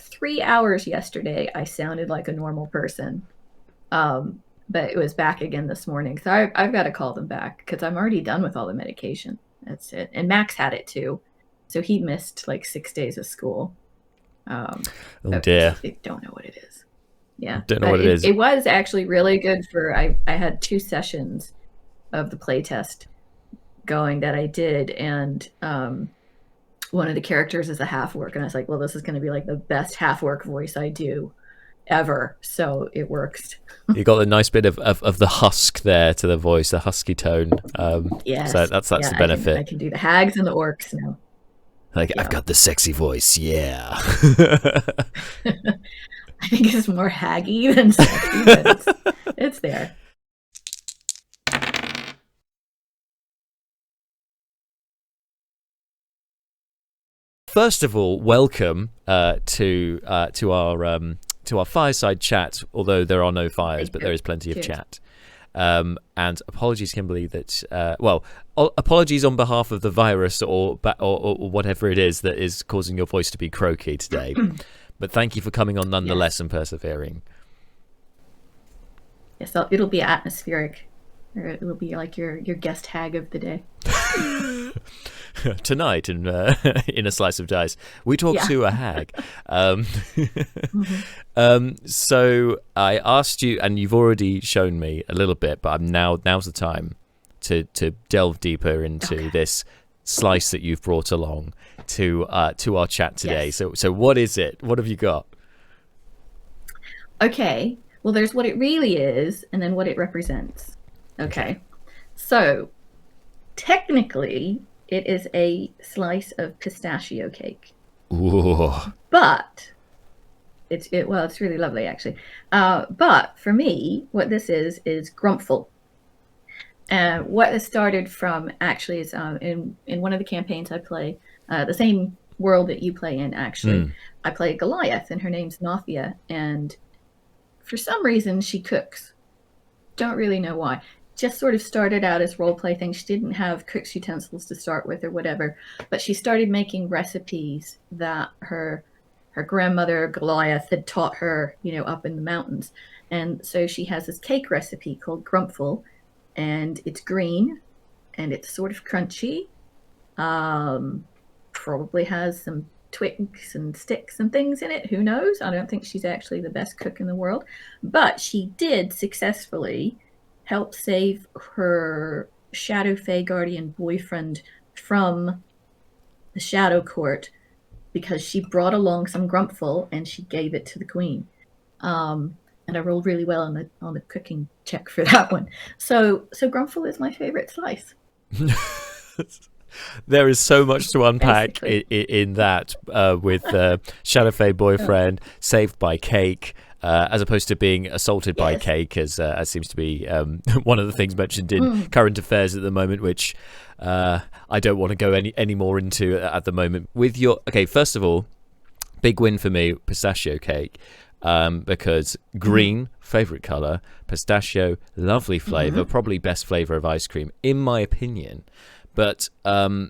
3 hours yesterday, I sounded like a normal person. But it was back again this morning. So I've got to call them back because I'm already done with all the medication. That's it. And Max had it too. So he missed like 6 days of school. Oh dear. I don't know what it is. Yeah. Don't know what it is. It was actually really good for, I had 2 sessions of the playtest going that I did. And one of the characters is a half orc. And I was like, well, this is going to be like the best half orc voice I do ever. So it works. You got a nice bit of the husk there to the voice, the husky tone. Yes. So that's the benefit. I can do the hags and the orcs now. Like, yeah. I've got the sexy voice, yeah. I think it's more haggy than sexy, but it's there. First of all, welcome to our fireside chat. Although there are no fires, but there is plenty of chat. And apologies, Kimberly. Apologies on behalf of the virus or whatever it is that is causing your voice to be croaky today. But thank you for coming on nonetheless and persevering. Yes, it'll be atmospheric. Or it'll be like your guest hag of the day. Tonight in a slice of dice, we talk to a hag. So I asked you, and you've already shown me a little bit, but now's the time to delve deeper into this slice that you've brought along to our chat today. Yes. So what is it? What have you got? Okay. Well, there's what it really is, and then what it represents. Okay. So technically, it is a slice of pistachio cake. Ooh. But it's really lovely actually. But for me, what this is Grumpfl. What this started from actually is in one of the campaigns I play, the same world that you play in actually. I play Goliath, and her name's Nathia, and for some reason she cooks. Don't really know why. Just sort of started out as role play thing. She didn't have cook's utensils to start with or whatever, but she started making recipes that her grandmother Goliath had taught her, up in the mountains. And so she has this cake recipe called Grumpfl, and it's green and it's sort of crunchy. Probably has some twigs and sticks and things in it. Who knows? I don't think she's actually the best cook in the world, but she did successfully help save her Shadow Fae Guardian boyfriend from the Shadow Court because she brought along some Grumpfl and she gave it to the queen. And I rolled really well on the cooking check for that one. So Grumpfl is my favorite slice. There is so much to unpack in that with Shadow Fae boyfriend, saved by cake. As opposed to being assaulted by cake, as seems to be one of the things mentioned in current affairs at the moment, which I don't want to go any more into at the moment. First of all, big win for me, pistachio cake, because green, favorite color, pistachio, lovely flavor, probably best flavor of ice cream, in my opinion. But so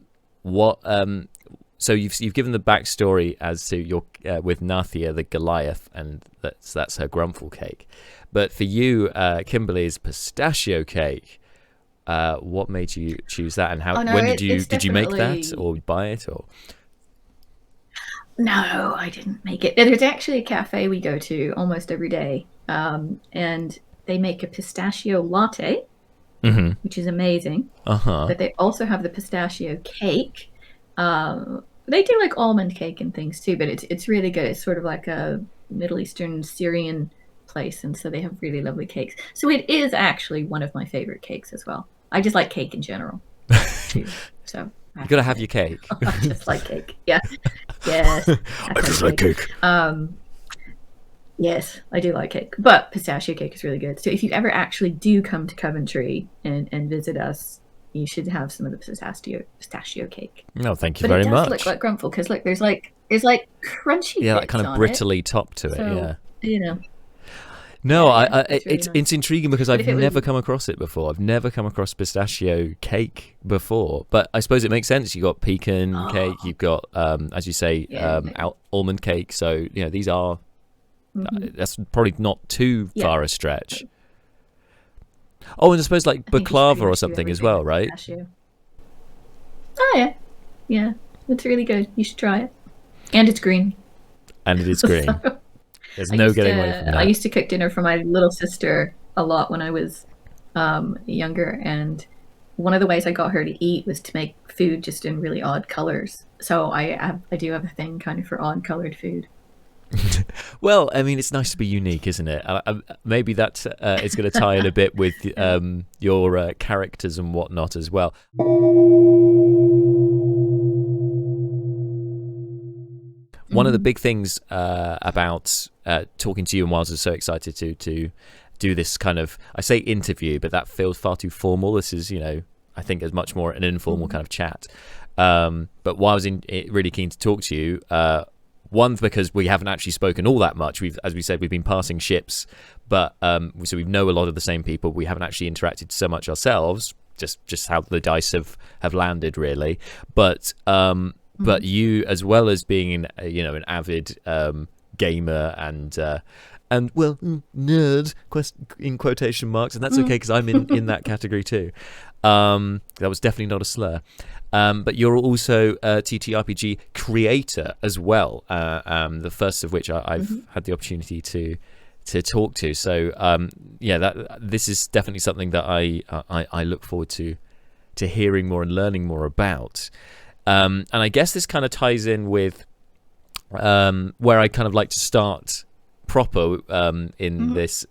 you've given the backstory as to your with Nathia the Goliath, and that's her Grumpfl cake. But for you, Kimberly's pistachio cake, what made you choose that, and how? When did you make that or buy it or? No, I didn't make it. There's actually a cafe we go to almost every day, and they make a pistachio latte, which is amazing. But they also have the pistachio cake. They do like almond cake and things too, but it's really good. It's sort of like a Middle Eastern Syrian place, and so they have really lovely cakes. So it is actually one of my favorite cakes as well. I just like cake in general too. So you gotta have your cake. I just like cake. Yeah. Yes. I just like cake. Yes, I do like cake, but pistachio cake is really good. So if you ever actually do come to Coventry and visit us, you should have some of the pistachio cake. No, thank you very much. It does look like Grumpfl because look, there's like crunchy. Yeah, that kind of brittly top to it. So, No, It's really it's nice. intriguing because But I've if it was, never come across it before. I've never come across pistachio cake before, but I suppose it makes sense. You got pecan cake, oh you've got, as you say, yeah, almond cake. So these are hmm that's probably not too yeah. far a stretch. Oh, and I suppose like I think you should baklava pretty or much do something as everything well, with right? pistachio. Oh yeah, yeah. It's really good. You should try it. And it's green. And it is So green. There's no getting away from I that. used to cook dinner for my little sister a lot when I was younger, and one of the ways I got her to eat was to make food just in really odd colors. So I do have a thing kind of for odd colored food. Well, I mean, it's nice to be unique, isn't it? Maybe that is going to tie in a bit with Yeah. your characters and whatnot as well. One of the hmm big things about talking to you, and why I was so excited to do this kind of, I say interview, but that feels far too formal. This is, I think, as much more an informal hmm kind of chat. But why I was really keen to talk to you, one, because we haven't actually spoken all that much. As we said, we've been passing ships, but so we know a lot of the same people. We haven't actually interacted so much ourselves. Just how the dice have landed, really. But hmm you, as well as being an avid gamer and well, nerd in quotation marks, and that's okay because I'm in that category too. That was definitely not a slur. But you're also a TTRPG creator as well. The first of which I've hmm had the opportunity to talk to. So this is definitely something that I look forward to hearing more and learning more about. And I guess this kind of ties in with where I kind of like to start proper in hmm this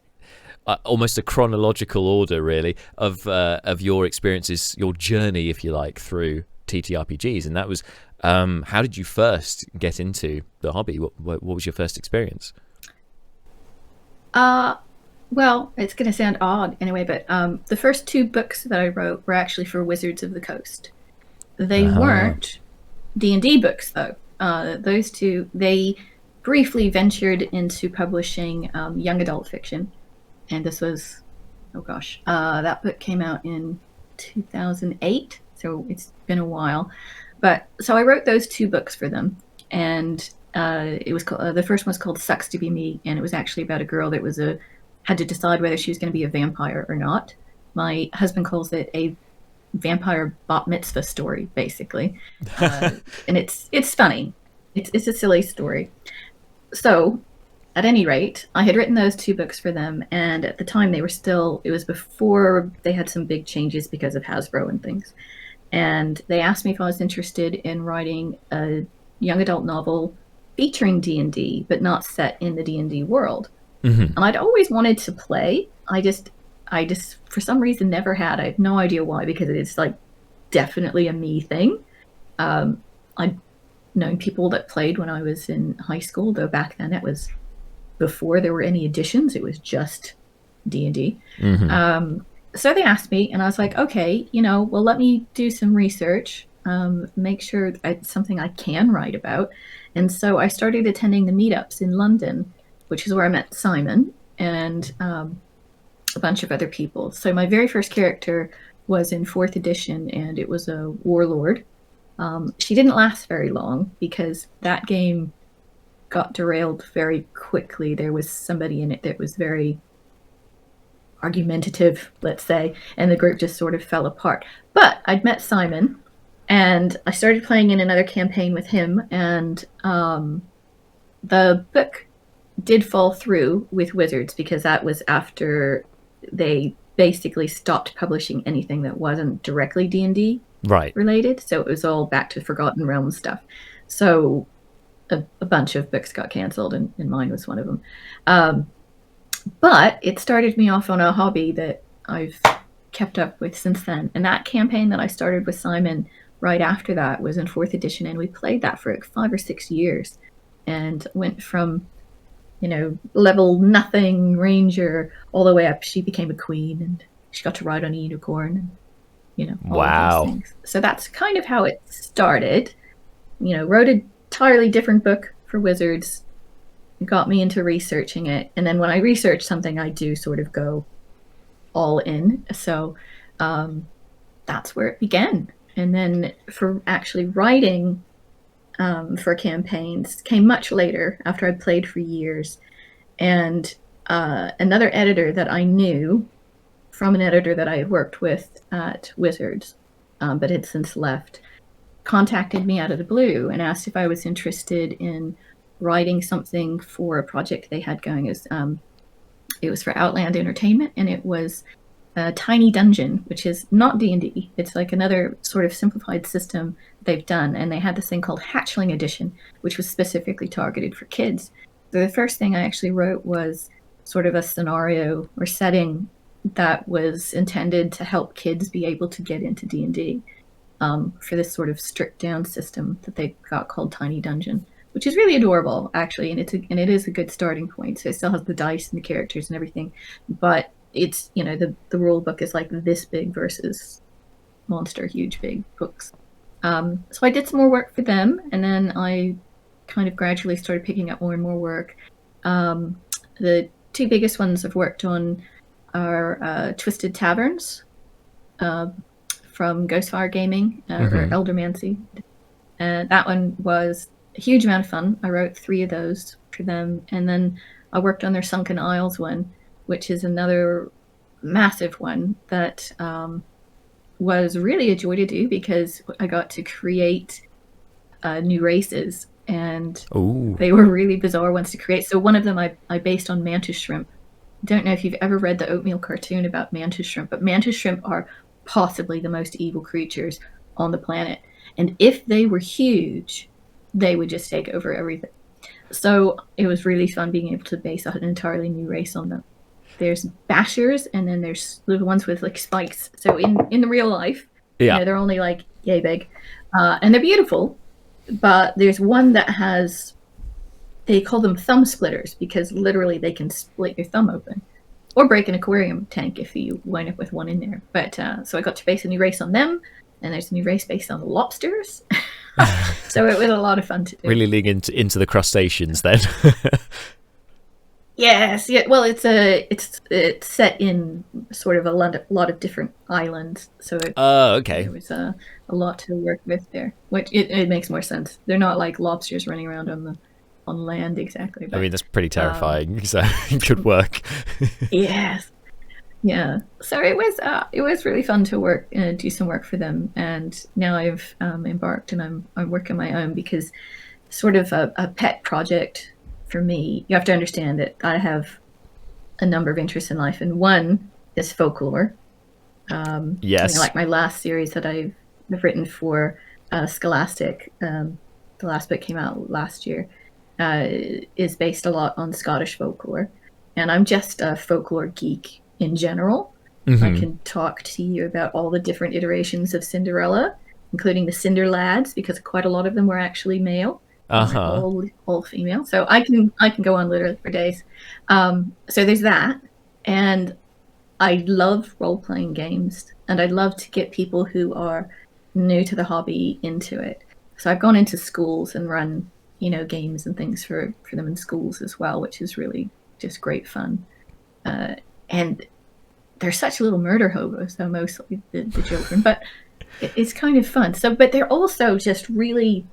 almost a chronological order, really, of your experiences, your journey, if you like, through TTRPGs. And that was, how did you first get into the hobby? What was your first experience? Uh, well, it's going to sound odd anyway, but the first two books that I wrote were actually for Wizards of the Coast. They Uh-huh. weren't D&D books, though. Those two, they briefly ventured into publishing young adult fiction. And this was, oh gosh, that book came out in 2008. So it's been a while. But so I wrote those two books for them. And it was the first one was called Sucks to Be Me. And it was actually about a girl that had to decide whether she was going to be a vampire or not. My husband calls it a vampire bat mitzvah story, basically, and it's funny. It's a silly story. So, at any rate, I had written those two books for them, and at the time they were still. It was before they had some big changes because of Hasbro and things. And they asked me if I was interested in writing a young adult novel featuring D&D, but not set in the D&D world. hmm And I'd always wanted to play. I just for some reason never had. I have no idea why, because it's like definitely a me thing. I'd known people that played when I was in high school, though back then it was before there were any editions. It was just D&D. hmm So they asked me, and I was like, okay, well, let me do some research, make sure it's something I can write about. And so I started attending the meetups in London, which is where I met Simon and a bunch of other people. So my very first character was in fourth edition, and it was a warlord. She didn't last very long because that game got derailed very quickly. There was somebody in it that was very argumentative, let's say, and the group just sort of fell apart. But I'd met Simon, and I started playing in another campaign with him, and the book did fall through with Wizards because that was after they basically stopped publishing anything that wasn't directly D&D Right. related. So it was all back to Forgotten Realms stuff. So a bunch of books got canceled, and mine was one of them. Um, but it started me off on a hobby that I've kept up with since then. And that campaign that I started with Simon right after that was in fourth edition, and we played that for like 5 or 6 years and went from level nothing ranger all the way up. She became a queen, and she got to ride on a unicorn, and all of those Wow. things. So that's kind of how it started. Wrote an entirely different book for Wizards, got me into researching it. And then when I research something, I do sort of go all in. So that's where it began. And then for actually writing for campaigns came much later, after I'd played for years. And another editor that I knew from an editor that I had worked with at Wizards, but had since left, contacted me out of the blue and asked if I was interested in writing something for a project they had going. It was for Outland Entertainment, and it was a tiny dungeon, which is not D&D. It's like another sort of simplified system they've done, and they had this thing called Hatchling Edition, which was specifically targeted for kids. So the first thing I actually wrote was sort of a scenario or setting that was intended to help kids be able to get into D&D for this sort of stripped down system that they got called Tiny Dungeon, which is really adorable, actually, and it is a good starting point. So it still has the dice and the characters and everything, but it's, you know, the rule book is like this big versus monster huge big books. So I did some more work for them, and then I kind of gradually started picking up more and more work. The two biggest ones I've worked on are Twisted Taverns from Ghostfire Gaming, or Eldermancy. And that one was a huge amount of fun. I wrote 3 of those for them. And then I worked on their Sunken Isles one, which is another massive one that was really a joy to do, because I got to create new races, and they were really bizarre ones to create. So one of them I based on mantis shrimp. Don't know if you've ever read the Oatmeal cartoon about mantis shrimp, but mantis shrimp are possibly the most evil creatures on the planet. And if they were huge, they would just take over everything. So it was really fun being able to base an entirely new race on them. There's bashers, and then there's the ones with like spikes. So in the real life, you know, they're only like yay big, and they're beautiful. But there's one that has, they call them thumb splitters, because literally they can split your thumb open, or break an aquarium tank if you wind up with one in there. But so I got to base a new race on them, and there's a new race based on lobsters. So it was a lot of fun to do. Really leaning into the crustaceans then. Yes, yeah. Well, it's set in sort of a lot of different islands, so okay. There was a lot to work with there, which it makes more sense. They're not like lobsters running around on land exactly. But, I mean, that's pretty terrifying. So it could work. Yes, yeah. So it was really fun to work and do some work for them, and now I've embarked, and I'm working my own, because sort of a pet project. For me, you have to understand that I have a number of interests in life, and one is folklore. Yes. Like my last series that I've written for Scholastic, the last book came out last year, is based a lot on Scottish folklore. And I'm just a folklore geek in general. I can talk to you about all the different iterations of Cinderella, including the Cinder Lads, because quite a lot of them were actually male. All female, so I can go on literally for days. So there's that, and I love role-playing games, and I love to get people who are new to the hobby into it. So I've gone into schools and run, you know, games and things for them in schools as well, which is really just great fun. And they're such little murder hobos, though, mostly the children, but it's kind of fun. So, but they're also just really,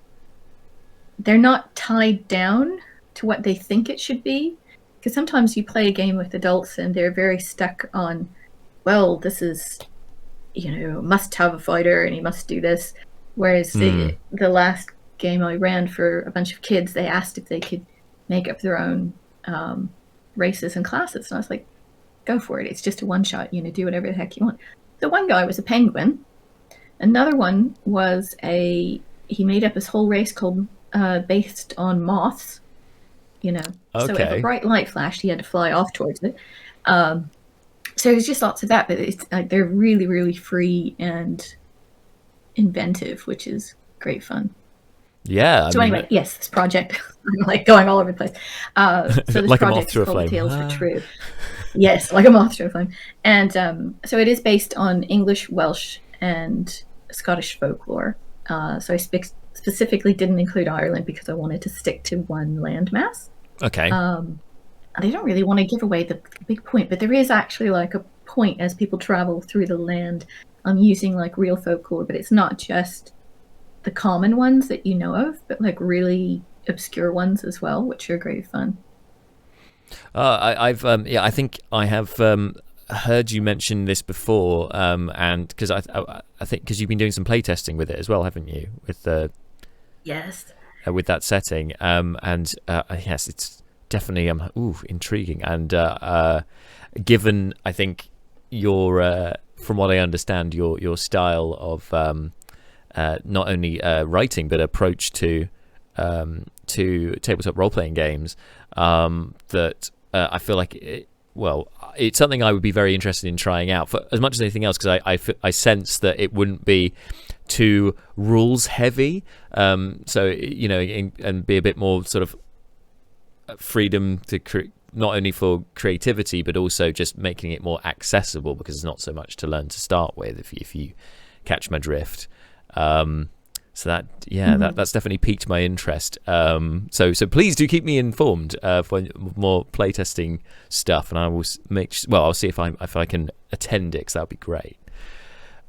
they're not tied down to what they think it should be. Because sometimes you play a game with adults and they're very stuck on, well, this is, you know, must have a fighter and he must do this. Whereas the last game I ran for a bunch of kids, they asked if they could make up their own races and classes. And I was like, go for it. It's just a one shot, you know, do whatever the heck you want. The one guy was a penguin. Another one was he made up his whole race called based on moths, you know. Okay. So if a bright light flashed, he had to fly off towards it. So there's just lots of that, but it's they're really, really free and inventive, which is great fun. Yeah. So anyway, yes, this project, I'm like going all over the place. So this like project is called Tales for True. Yes, like a moth through a flame. And so it is based on English, Welsh, and Scottish folklore. So I specifically didn't include Ireland because I wanted to stick to one landmass. Okay. They don't really want to give away the big point, but there is actually like a point as people travel through the land using like real folklore, but it's not just the common ones that you know of, but like really obscure ones as well, which are great fun. I think I have heard you mention this before, and because I think because you've been doing some playtesting with it as well, haven't you? Yes. With that setting, and yes, it's definitely intriguing, and given I think your from what I understand your style of not only writing but approach to tabletop role playing games, that I feel like it's something I would be very interested in trying out for as much as anything else, because I sense that it wouldn't be too rules heavy, so and be a bit more sort of freedom to not only for creativity but also just making it more accessible, because there's not so much to learn to start with, if you catch my drift. So that's definitely piqued my interest. So please do keep me informed for more playtesting stuff, and I will I'll see if I can attend it, because that would be great.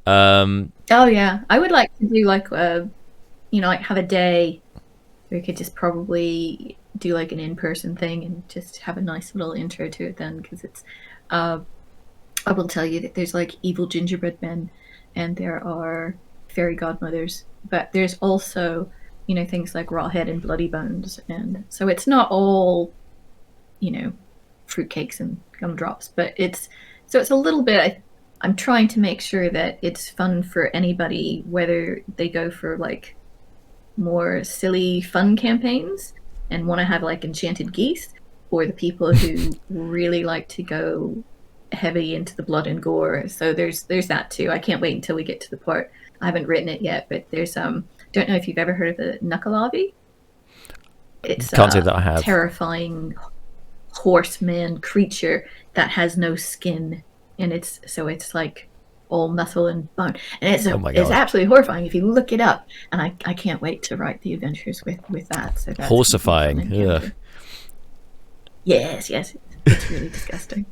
Oh yeah, I would like to do like like have a day where we could just probably do like an in-person thing and just have a nice little intro to it then, because it's I will tell you that there's like evil gingerbread men and there are fairy godmothers, but there's also things like Rawhead and Bloody Bones, and so it's not all fruitcakes and gumdrops, but it's a little bit. I'm trying to make sure that it's fun for anybody, whether they go for like more silly fun campaigns and want to have like enchanted geese, or the people who really like to go heavy into the blood and gore. So there's that too. I can't wait until we get to the part. I haven't written it yet, but there's don't know if you've ever heard of the Knuckleavi. It's Can't say that I have. Terrifying horseman creature that has no skin, and it's like all muscle and bone, and it's absolutely horrifying if you look it up. And I can't wait to write the adventures with that. So that's horsifying. Yeah. Yes, it's really disgusting.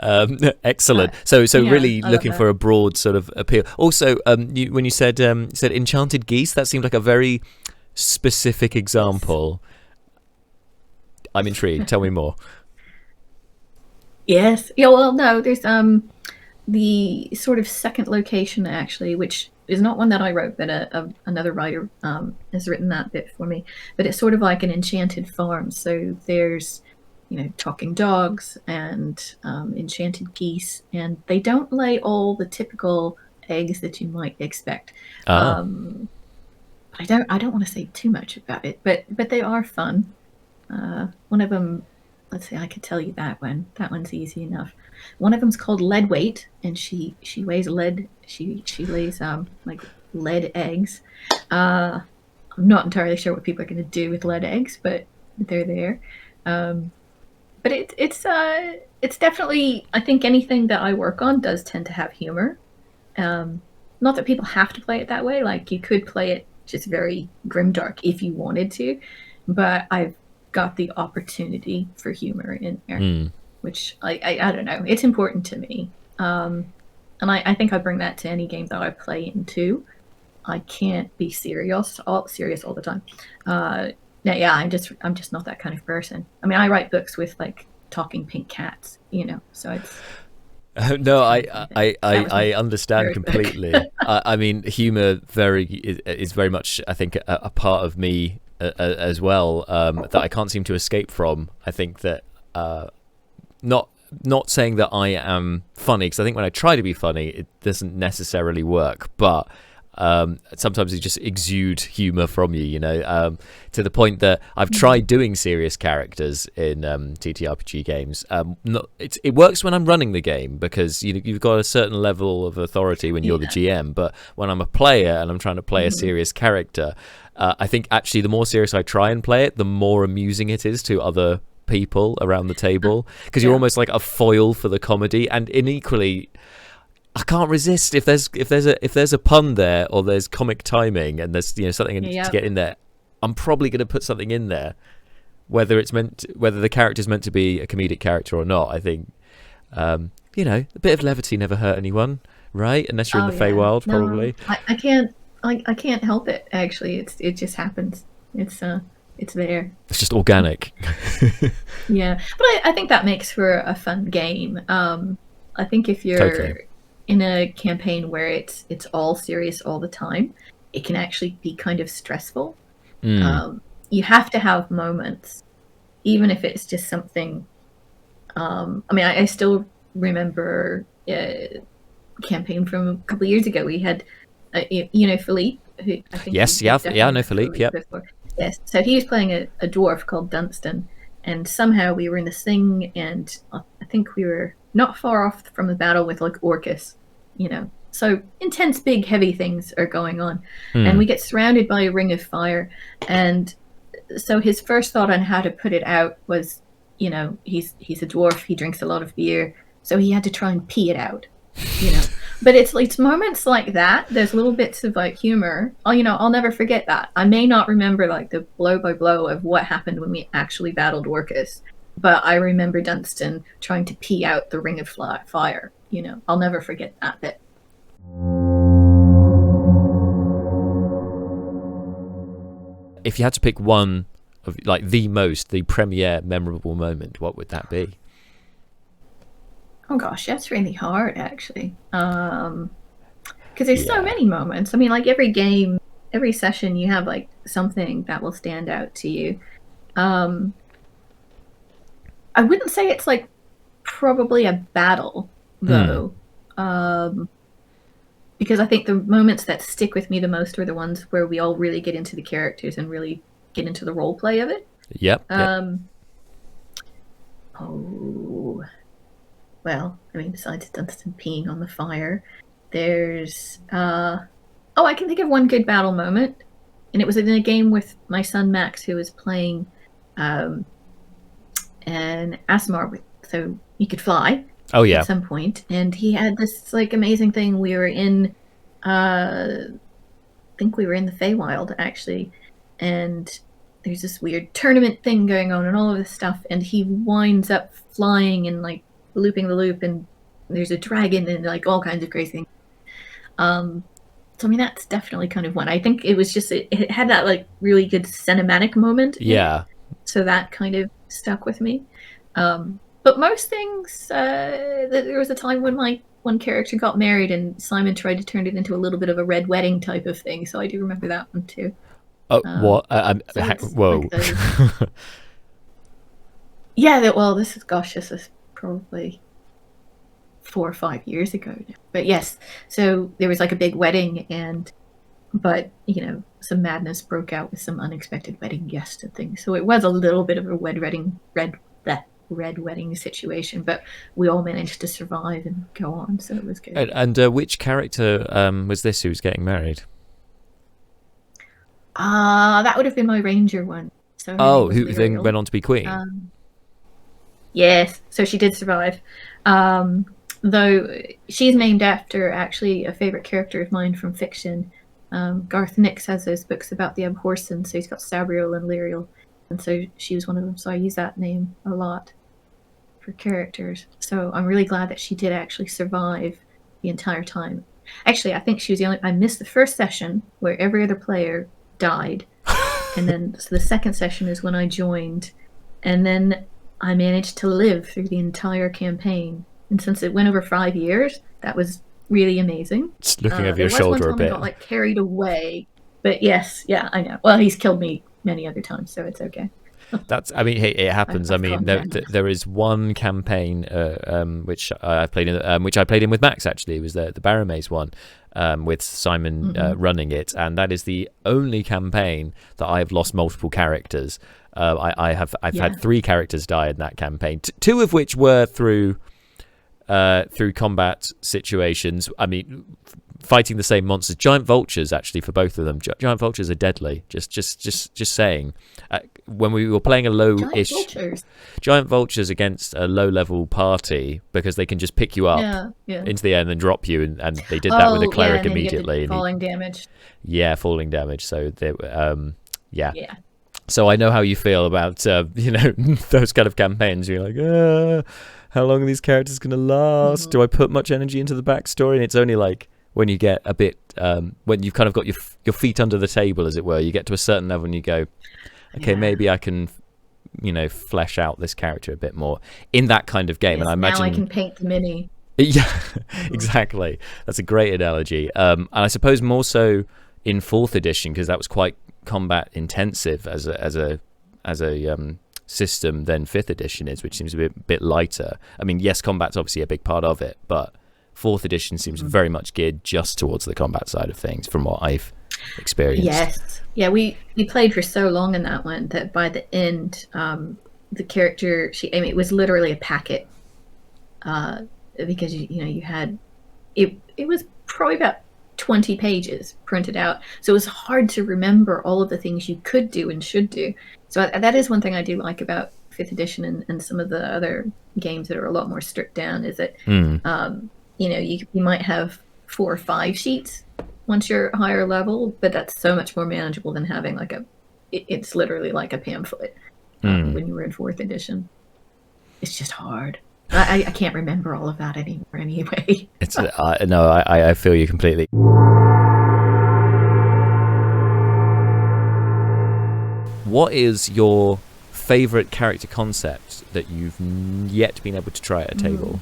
Excellent. So really looking for a broad sort of appeal. Also, when you said enchanted geese, that seemed like a very specific example. I'm intrigued. Tell me more. Yes. Yeah. Well, no. There's the sort of second location actually, which is not one that I wrote, but another writer has written that bit for me. But it's sort of like an enchanted farm. So there's talking dogs and enchanted geese, and they don't lay all the typical eggs that you might expect. I don't want to say too much about it, but they are fun. One of them, let's see, I could tell you that one. That one's easy enough. One of them's called Leadweight, and she weighs lead. She lays like lead eggs. I'm not entirely sure what people are going to do with lead eggs, but they're there. But it's definitely, I think anything that I work on does tend to have humor. Not that people have to play it that way. Like you could play it just very grimdark if you wanted to, but I've got the opportunity for humor in there, which I don't know. It's important to me. And I think I bring that to any game that I play in too. I can't be serious all the time. Yeah, I'm just not that kind of person. I mean, I write books with like talking pink cats, so it's. No, I understand completely. I mean, humor is very much, I think, a part of me as well, that I can't seem to escape from. I think that not saying that I am funny, because I think when I try to be funny, it doesn't necessarily work, but sometimes you just exude humor from you, to the point that I've tried doing serious characters in TTRPG games. It works when I'm running the game, because you've got a certain level of authority when you're the GM, but when I'm a player and I'm trying to play a serious character, I think actually the more serious I try and play it, the more amusing it is to other people around the table, because you're almost like a foil for the comedy. And equally, I can't resist if there's a pun there, or there's comic timing, and there's something to get in there. I'm probably going to put something in there. whether the character's meant to be a comedic character or not. I think you know, a bit of levity never hurt anyone, right? Unless you're in the Feywild, probably. I can't. I can't help it. Actually, it just happens. It's there. It's just organic. Yeah, but I think that makes for a fun game. I think if you're Totally. in a campaign where it's all serious all the time, it can actually be kind of stressful. You have to have moments, even if it's just something. I mean, I still remember a campaign from a couple of years ago. We had, you know, Philippe, who I think. Yes, yeah, I know Philippe. Yep. Before. Yes, so he was playing a dwarf called Dunstan, and somehow we were in this thing, and I think we were not far off from the battle with like Orcus, you know. So intense, big, heavy things are going on, and we get surrounded by a ring of fire, and so his first thought on how to put it out was, you know, he's a dwarf, he drinks a lot of beer, so he had to try and pee it out, you know. But it's moments like that. There's little bits of like humor. Oh, you know, I'll never forget that. I may not remember like the blow by blow of what happened when we actually battled Orcus, but I remember Dunstan trying to pee out the ring of fire. You know, I'll never forget that bit. If you had to pick one of like the premier memorable moment, what would that be? Oh gosh, that's really hard actually. Because there's so many moments. I mean, like every game, every session, you have like something that will stand out to you. I wouldn't say it's like probably a battle though. Because I think the moments that stick with me the most are the ones where we all really get into the characters and really get into the role play of it. Yep. Oh, well, I mean, besides Dunstan peeing on the fire, there's I can think of one good battle moment, and it was in a game with my son Max, who was playing an Asmar, so he could fly. Oh yeah. At some point, and he had this like amazing thing. We were in, I think we were in the Feywild actually, and there's this weird tournament thing going on and all of this stuff, and he winds up flying and like looping the loop, and there's a dragon and like all kinds of crazy things. So I mean, that's definitely kind of one. I think it was just it had that like really good cinematic moment. Yeah. So that kind of stuck with me. But most things, there was a time when my one character got married and Simon tried to turn it into a little bit of a red wedding type of thing. So I do remember that one too. Oh, what? Whoa. Like yeah, this is probably 4 or 5 years ago now. But yes, so there was like a big wedding, but you know, some madness broke out with some unexpected wedding guests and things. So it was a little bit of a red wedding situation, but we all managed to survive and go on, so it was good. And which character was this who was getting married? That would have been my ranger one. So who then went on to be queen? Yes, so she did survive. Though she's named after actually a favorite character of mine from fiction. Garth Nix has those books about the Abhorsen, so he's got Sabriel and Lyriel, and so she was one of them. So I use that name a lot for characters. So I'm really glad that she did actually survive the entire time. Actually, I think she was the only. I missed the first session where every other player died, and then so the second session is when I joined, and then I managed to live through the entire campaign. And since it went over 5 years, that was really amazing. Just looking over your shoulder a bit. I got like carried away, but yes, yeah, I know. Well, he's killed me many other times, so it's okay. That's. I mean, hey, it happens. I mean, there is one campaign which I played in, which I played in with Max. Actually, it was the Barrowmaze one, with Simon running it, and that is the only campaign that I have lost multiple characters. I've had 3 characters die in that campaign, 2 of which were through combat situations. I mean, fighting the same monsters. Giant vultures, actually, for both of them. Giant vultures are deadly. Just saying. When we were playing a low-ish giant vultures against a low-level party, because they can just pick you up into the air and then drop you, and they did that with a cleric immediately. Falling damage. Yeah, falling damage. So they, So I know how you feel about those kind of campaigns. You're like, how long are these characters going to last? Do I put much energy into the backstory? And it's only like when you get a bit when you've kind of got your feet under the table, as it were, you get to a certain level and you go, okay, maybe I can flesh out this character a bit more in that kind of game. Yes, and I imagine now I can paint the mini. Yeah, exactly. That's a great analogy. And I suppose more so in 4th edition, because that was quite combat intensive as a system than 5th edition is, which seems a bit lighter. I mean, yes, combat's obviously a big part of it, but 4th edition seems very much geared just towards the combat side of things, from what I've experienced. Yes, yeah, we played for so long in that one that by the end, the character it was literally a packet. Because you had it was probably about 20 pages printed out, so it was hard to remember all of the things you could do and should do. So that is one thing I do like about 5th edition and some of the other games that are a lot more stripped down, is that you might have 4 or 5 sheets once you're higher level, but that's so much more manageable than having it's literally like a pamphlet when you were in 4th edition. It's just hard. I can't remember all of that anymore anyway. I feel you completely. What is your favorite character concept that you've yet been able to try at a table?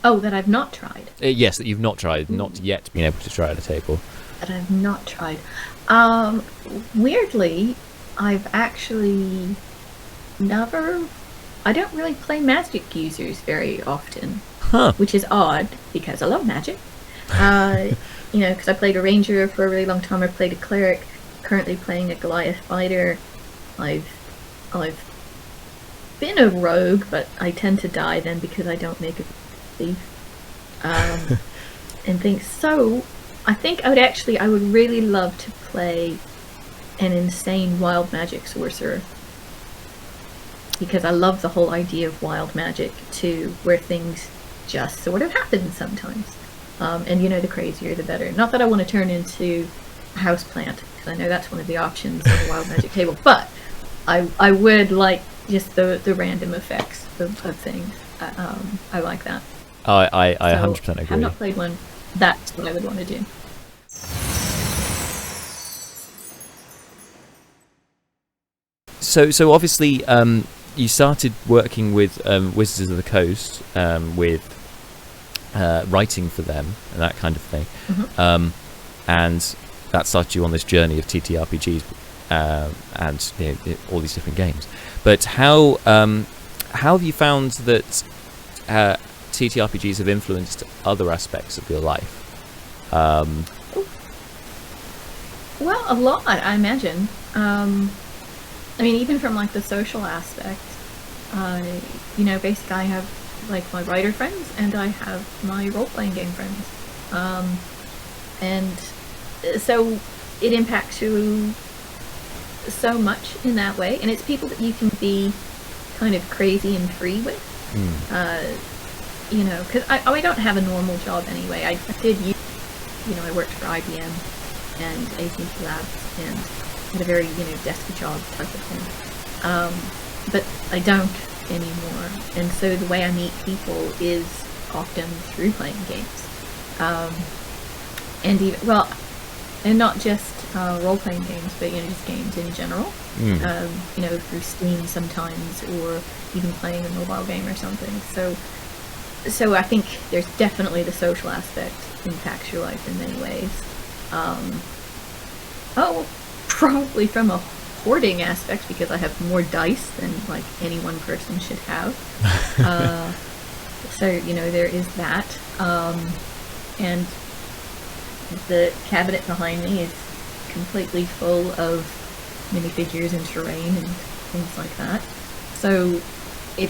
Oh, that I've not tried? Yes, that you've not tried, not yet been able to try at a table. That I've not tried. Weirdly, I've actually never... I don't really play magic users very often, which is odd because I love magic. Because I played a ranger for a really long time. I played a cleric. Currently playing a Goliath fighter. I've been a rogue, but I tend to die then because I don't make a thief. And things. So I think I would really love to play an insane wild magic sorcerer. Because I love the whole idea of wild magic too, where things just sort of happen sometimes. And the crazier the better. Not that I want to turn into a houseplant, because I know that's one of the options on the wild magic table, but I would like just the random effects of things. I like that. I 100% agree. I have not played one. That's what I would want to do. So obviously, you started working with Wizards of the Coast, with writing for them and that kind of thing, and that started you on this journey of TTRPGs and all these different games. But how have you found that TTRPGs have influenced other aspects of your life? Well, a lot, I imagine. I mean, even from the social aspect, basically I have my writer friends and I have my role-playing game friends, and so it impacts you so much in that way, and it's people that you can be kind of crazy and free with, because I don't have a normal job anyway. I did I worked for IBM and AT&T Labs and had a very, desk job type of thing. But I don't anymore. And so the way I meet people is often through playing games. And not just role-playing games, but, just games in general. Through Steam sometimes, or even playing a mobile game or something. So I think there's definitely the social aspect impacts your life in many ways. Probably from a hoarding aspect, because I have more dice than any one person should have. So there is that, and the cabinet behind me is completely full of minifigures and terrain and things like that. So it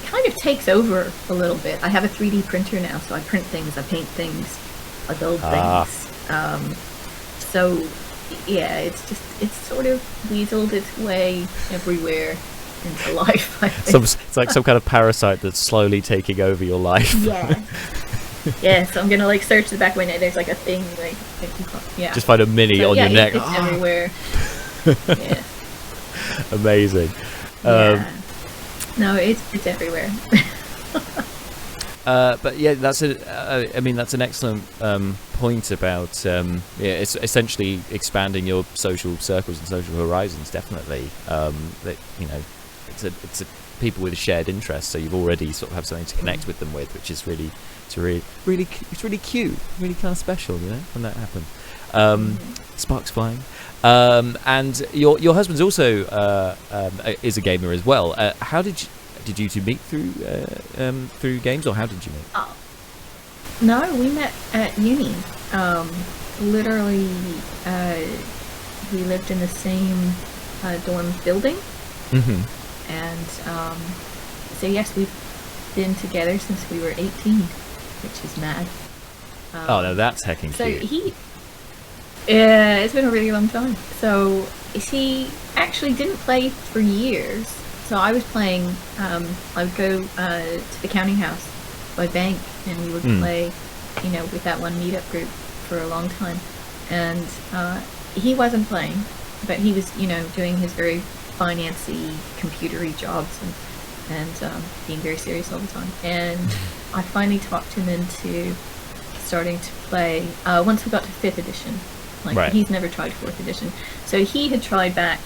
kind of takes over a little bit. I have a 3D printer now, so I print things, I paint things, I build things. So yeah, it's sort of weaseled its way everywhere into life, I think. It's like some kind of parasite that's slowly taking over your life. Yeah. Yeah, so I'm gonna search the back of my neck. There's a thing yeah. Just find a mini on your neck. It's everywhere. Yeah. Amazing. Yeah. No, it's everywhere. But yeah, that's that's an excellent point about it's essentially expanding your social circles and social horizons. Definitely, that it's a people with a shared interest, so you've already sort of have something to connect with them with, which is really cute, really kind of special, when that happens. Sparks flying. And your husband's also is a gamer as well. How did you two meet through games, or how did you meet? No, we met at uni. Literally, we lived in the same dorm building. Mm-hmm. And so yes, we've been together since we were 18, which is mad. Oh no, that's hecking cute. Yeah, it's been a really long time. So he actually didn't play for years. So I was playing. I would go to the counting house by bank, and we would play, with that one meetup group for a long time. And he wasn't playing, but he was, doing his very financy, computery jobs and being very serious all the time. And I finally talked him into starting to play once we got to 5th edition. Right. He's never tried 4th edition. So he had tried back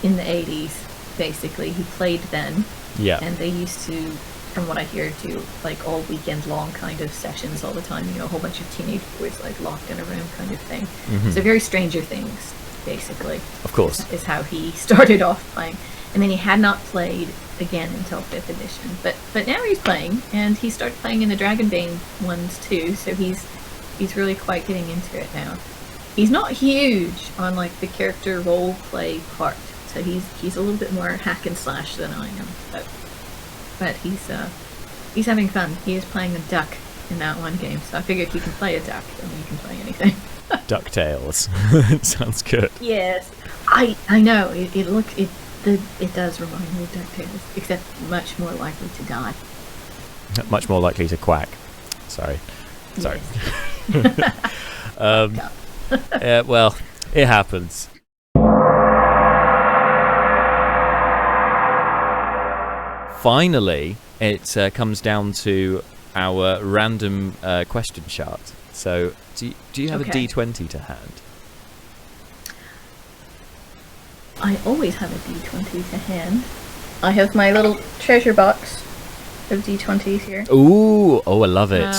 in the 80s, basically. He played then. Yeah. And they used to, from what I hear, do all weekend long kind of sessions all the time. A whole bunch of teenage boys locked in a room kind of thing. Mm-hmm. So very Stranger Things, basically. Of course. Is how he started off playing. And then he had not played again until 5th edition. But now he's playing, and he started playing in the Dragonbane ones too, so he's really quite getting into it now. He's not huge on the character role play part, so he's a little bit more hack and slash than I am. But he's having fun. He is playing a duck in that one game, so I figured if you can play a duck, then you can play anything. DuckTales. Sounds good. Yes, I know. It does remind me of DuckTales, except much more likely to die. Much more likely to quack. Sorry. Yes. Yeah, well, it happens. Finally, it comes down to our random question chart. So, do you have a D20 to hand? I always have a D20 to hand. I have my little treasure box of D20s here. Ooh, I love it.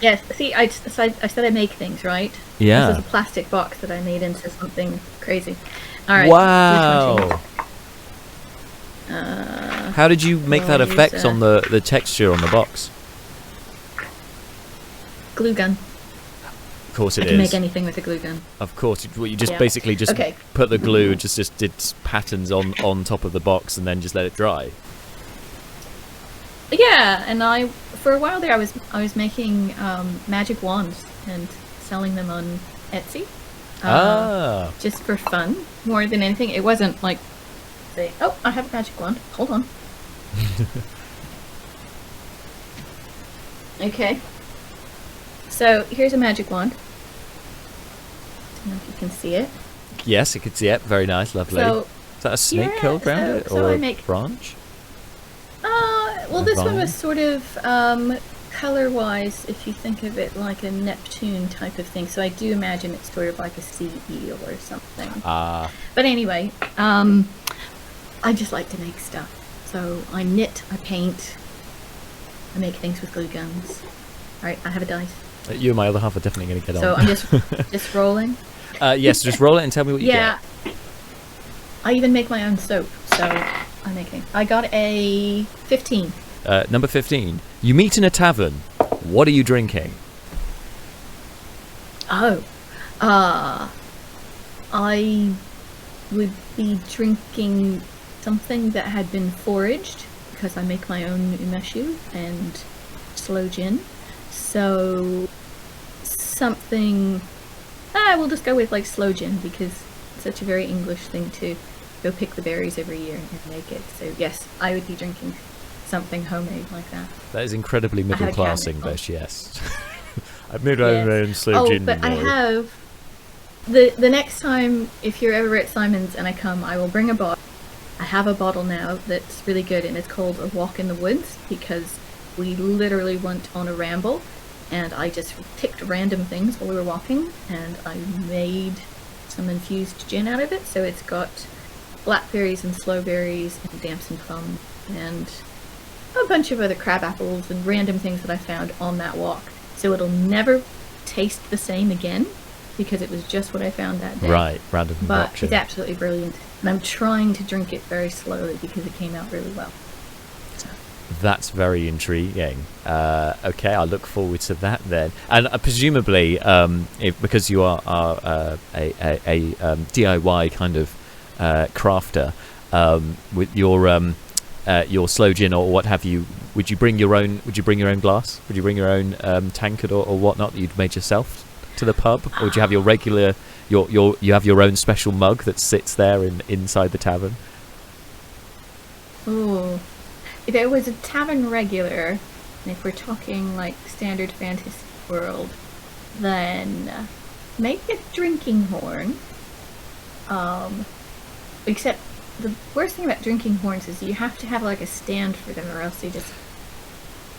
Yes, see, I said I make things, right? Yeah. This is a plastic box that I made into something crazy. All right. Wow. How did you make that effect on the texture on the box? Glue gun. Of course it is. I can make anything with a glue gun. Of course. You just basically just put the glue, just did patterns on top of the box and then just let it dry. Yeah, and for a while there I was making magic wands and selling them on Etsy. Just for fun, more than anything. It wasn't say, oh, I have a magic wand. Hold on. Okay. So here's a magic wand. I don't know if you can see it. Yes, I can see it. Very nice, lovely. So, is that a snake curled around it, or a branch? Well, this one was sort of color-wise, if you think of it like a Neptune type of thing. So I do imagine it's sort of like a sea eel or something. But anyway, I just like to make stuff. So I knit, I paint, I make things with glue guns. All right, I have a dice. You and my other half are definitely going to get on. So I'm just rolling. Yes, just roll it and tell me what you get. I even make my own soap, so I'm making. I got a 15. Number 15. You meet in a tavern. What are you drinking? I would be drinking something that had been foraged, because I make my own umeshu and sloe gin. So something, we'll just go with sloe gin, because it's such a very English thing to go pick the berries every year and make it. So yes, I would be drinking something homemade like that. That is incredibly middle class English, yes. I've made my own sloe gin. But I have the next time, if you're ever at Simon's and I come, I will bring a bottle. I have a bottle now that's really good, and it's called A Walk in the Woods, because we literally went on a ramble, and I just picked random things while we were walking, and I made some infused gin out of it. So it's got blackberries and slowberries and damson plum and a bunch of other crab apples and random things that I found on that walk. So it'll never taste the same again, because it was just what I found that day. Right, random But concoction. it's absolutely brilliant. And I'm trying to drink it very slowly because it came out really well. That's very intriguing. Okay, I look forward to that then. And presumably, because you are a DIY kind of crafter, with your slow gin or what have you, would you bring your own? Would you bring your own glass? Would you bring your own tankard or whatnot that you'd made yourself to the pub, or would you have your regular? You have your own special mug that sits there inside the tavern? Ooh. If it was a tavern regular, and if we're talking like standard fantasy world, then maybe a drinking horn. Except the worst thing about drinking horns is you have to have like a stand for them, or else they just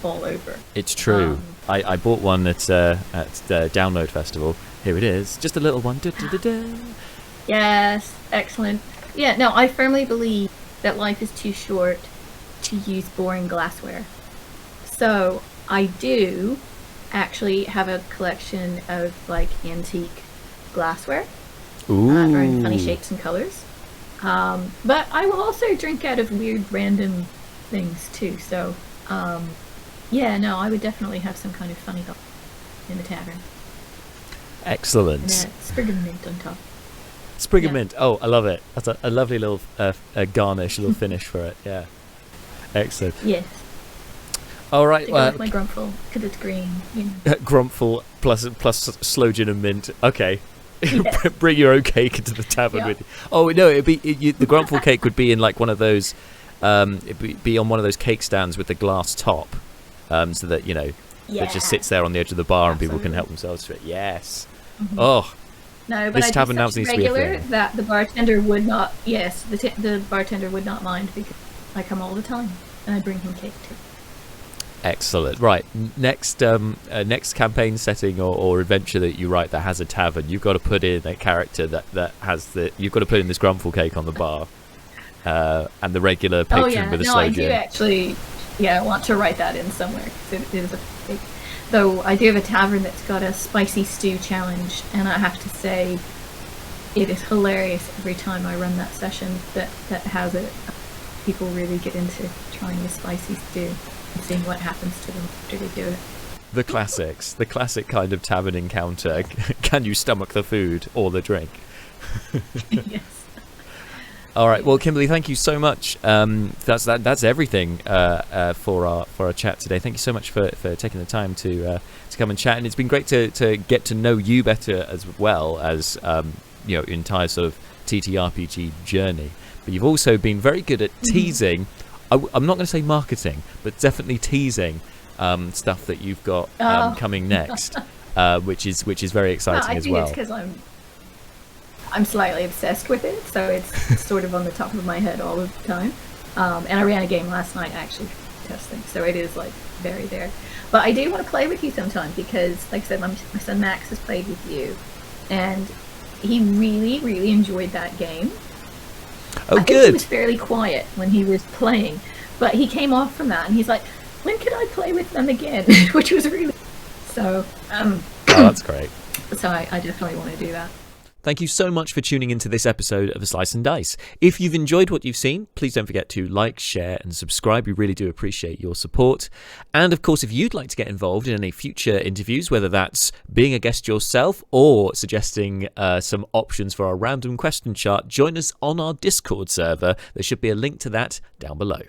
fall over. It's true. I bought one at the Download Festival. Here it is, just a little one. Da, da, da, da. Yes, excellent. Yeah, no, I firmly believe that life is too short to use boring glassware. So I do actually have a collection of like antique glassware. Ooh. Are in funny shapes and colors. But I will also drink out of weird random things too. So yeah, no, I would definitely have some kind of funny glass in the tavern. Excellent. And a sprig of mint on top. Sprig of mint. Oh, I love it. That's a lovely little garnish, a little finish for it. Yeah. Excellent. Yes. All right. To go with my Grumpfl, because it's green. You know. Grumpfl plus slow gin and mint. Okay. Yes. Bring your own cake into the tavern with you. Oh no, the Grumpfl cake would be in like one of those. It'd be on one of those cake stands with the glass top, so that it just sits there on the edge of the bar and people can help themselves to it. Yes. Mm-hmm. Oh. No, but this tavern now needs to be a regular thing. that the bartender would not. Yes, the bartender would not mind, because I come all the time and I bring him cake too. Excellent. Right, next campaign setting or adventure that you write that has a tavern, you've got to put in a character that has you've got to put in this Grumpfl cake on the bar, and the regular patron with a slow gin. I do actually, want to write that in somewhere. It is a cake. Though I do have a tavern that's got a spicy stew challenge, and I have to say, it is hilarious every time I run that session that has it. People really get into trying the spicy stew and seeing what happens to them after they do it. The classics, the classic kind of tavern encounter. Can you stomach the food or the drink? Yes. All right. Well, Kimberly, thank you so much. That's everything for our chat today. Thank you so much for taking the time to come and chat. And it's been great to get to know you better, as well as your entire sort of TTRPG journey. But you've also been very good at teasing. I'm not going to say marketing, but definitely teasing stuff that you've got coming next, which is very exciting as well. I think it's because I'm slightly obsessed with it, so it's sort of on the top of my head all of the time. And I ran a game last night actually testing, so it is like very there. But I do want to play with you sometime, because, like I said, my son Max has played with you, and he really, really enjoyed that game. Oh, I think good. he was fairly quiet when he was playing, but he came off from that and he's like, "When can I play with them again?" Which was really so. Oh, that's great. So I definitely want to do that. Thank you so much for tuning into this episode of A Slice and Dice. If you've enjoyed what you've seen, please don't forget to like, share and subscribe. We really do appreciate your support. And of course, if you'd like to get involved in any future interviews, whether that's being a guest yourself or suggesting some options for our random question chart, join us on our Discord server. There should be a link to that down below.